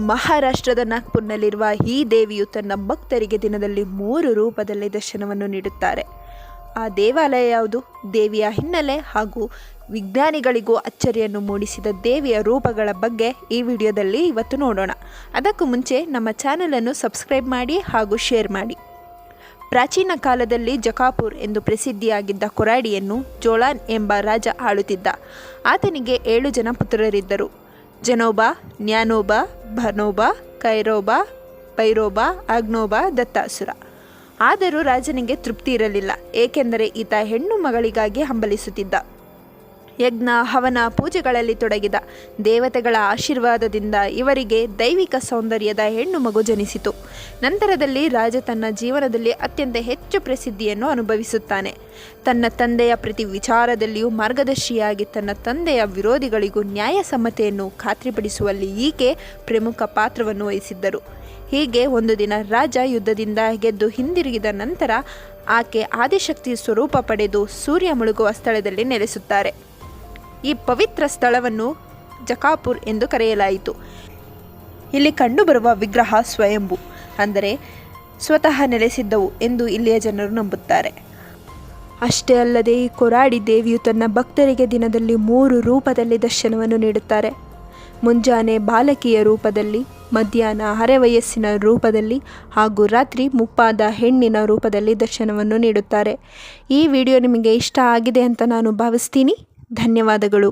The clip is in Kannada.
ಮಹಾರಾಷ್ಟ್ರದ ನಾಗ್ಪುರ್ನಲ್ಲಿರುವ ಈ ದೇವಿಯು ತನ್ನ ಭಕ್ತರಿಗೆ ದಿನದಲ್ಲಿ 3 ರೂಪದಲ್ಲಿ ದರ್ಶನವನ್ನು ನೀಡುತ್ತಾರೆ. ಆ ದೇವಾಲಯ ಯಾವುದು, ದೇವಿಯ ಹಿನ್ನೆಲೆ ಹಾಗೂ ವಿಜ್ಞಾನಿಗಳಿಗೂ ಅಚ್ಚರಿಯನ್ನು ಮೂಡಿಸಿದ ದೇವಿಯ ರೂಪಗಳ ಬಗ್ಗೆ ಈ ವಿಡಿಯೋದಲ್ಲಿ ಇವತ್ತು ನೋಡೋಣ. ಅದಕ್ಕೂ ಮುಂಚೆ ನಮ್ಮ ಚಾನಲನ್ನು ಸಬ್ಸ್ಕ್ರೈಬ್ ಮಾಡಿ ಹಾಗೂ ಶೇರ್ ಮಾಡಿ. ಪ್ರಾಚೀನ ಕಾಲದಲ್ಲಿ ಜಕಾಪುರ್ ಎಂದು ಪ್ರಸಿದ್ಧಿಯಾಗಿದ್ದ ಕೊರಾಡಿಯನ್ನು ಜೋಳಾನ್ ಎಂಬ ರಾಜ ಆಳುತ್ತಿದ್ದ. ಆತನಿಗೆ 7 ಜನ ಪುತ್ರರಿದ್ದರು. ಜನೋಬಾ, ಜ್ಞಾನೋಬಾ, ಭನೋಬಾ, ಕೈರೋಬಾ, ಭೈರೋಬಾ, ಅಗ್ನೋಬಾ, ದತ್ತಾಸುರ. ಆದರೂ ರಾಜನಿಗೆ ತೃಪ್ತಿ ಇರಲಿಲ್ಲ, ಏಕೆಂದರೆ ಈತ ಹೆಣ್ಣು ಮಗಳಿಗಾಗಿ ಹಂಬಲಿಸುತ್ತಿದ್ದ. ಯಜ್ಞ ಹವನ ಪೂಜೆಗಳಲ್ಲಿ ತೊಡಗಿದ. ದೇವತೆಗಳ ಆಶೀರ್ವಾದದಿಂದ ಇವರಿಗೆ ದೈವಿಕ ಸೌಂದರ್ಯದ ಹೆಣ್ಣು ಮಗು ಜನಿಸಿತು. ನಂತರದಲ್ಲಿ ರಾಜ ತನ್ನ ಜೀವನದಲ್ಲಿ ಅತ್ಯಂತ ಹೆಚ್ಚು ಪ್ರಸಿದ್ಧಿಯನ್ನು ಅನುಭವಿಸುತ್ತಾನೆ. ತನ್ನ ತಂದೆಯ ಪ್ರತಿ ವಿಚಾರದಲ್ಲಿಯೂ ಮಾರ್ಗದರ್ಶಿಯಾಗಿ ತನ್ನ ತಂದೆಯ ವಿರೋಧಿಗಳಿಗೂ ನ್ಯಾಯಸಮ್ಮತೆಯನ್ನು ಖಾತ್ರಿಪಡಿಸುವಲ್ಲಿ ಈಕೆ ಪ್ರಮುಖ ಪಾತ್ರವನ್ನು ವಹಿಸಿದ್ದರು. ಹೀಗೆ ಒಂದು ದಿನ ರಾಜ ಯುದ್ಧದಿಂದ ಗೆದ್ದು ಹಿಂದಿರುಗಿದ ನಂತರ ಆಕೆ ಆದಿಶಕ್ತಿ ಸ್ವರೂಪ ಪಡೆದು ಸೂರ್ಯ ಮುಳುಗುವ ಸ್ಥಳದಲ್ಲಿ ನೆಲೆಸುತ್ತಾರೆ. ಈ ಪವಿತ್ರ ಸ್ಥಳವನ್ನು ಜಕಾಪುರ್ ಎಂದು ಕರೆಯಲಾಯಿತು. ಇಲ್ಲಿ ಕಂಡುಬರುವ ವಿಗ್ರಹ ಸ್ವಯಂಭೂ, ಅಂದರೆ ಸ್ವತಃ ನೆಲೆಸಿದ್ದವು ಎಂದು ಇಲ್ಲಿಯ ಜನರು ನಂಬುತ್ತಾರೆ. ಅಷ್ಟೇ ಅಲ್ಲದೆ ಈ ಕೊರಾಡಿ ದೇವಿಯು ತನ್ನ ಭಕ್ತರಿಗೆ ದಿನದಲ್ಲಿ 3 ರೂಪದಲ್ಲಿ ದರ್ಶನವನ್ನು ನೀಡುತ್ತಾರೆ. ಮುಂಜಾನೆ ಬಾಲಕಿಯ ರೂಪದಲ್ಲಿ, ಮಧ್ಯಾಹ್ನ ಅರೆವಯಸ್ಸಿನ ರೂಪದಲ್ಲಿ ಹಾಗೂ ರಾತ್ರಿ ಮುಪ್ಪಾದ ಹೆಣ್ಣಿನ ರೂಪದಲ್ಲಿ ದರ್ಶನವನ್ನು ನೀಡುತ್ತಾರೆ. ಈ ವಿಡಿಯೋ ನಿಮಗೆ ಇಷ್ಟ ಆಗಿದೆ ಅಂತ ನಾನು ಭಾವಿಸ್ತೀನಿ. ಧನ್ಯವಾದಗಳು.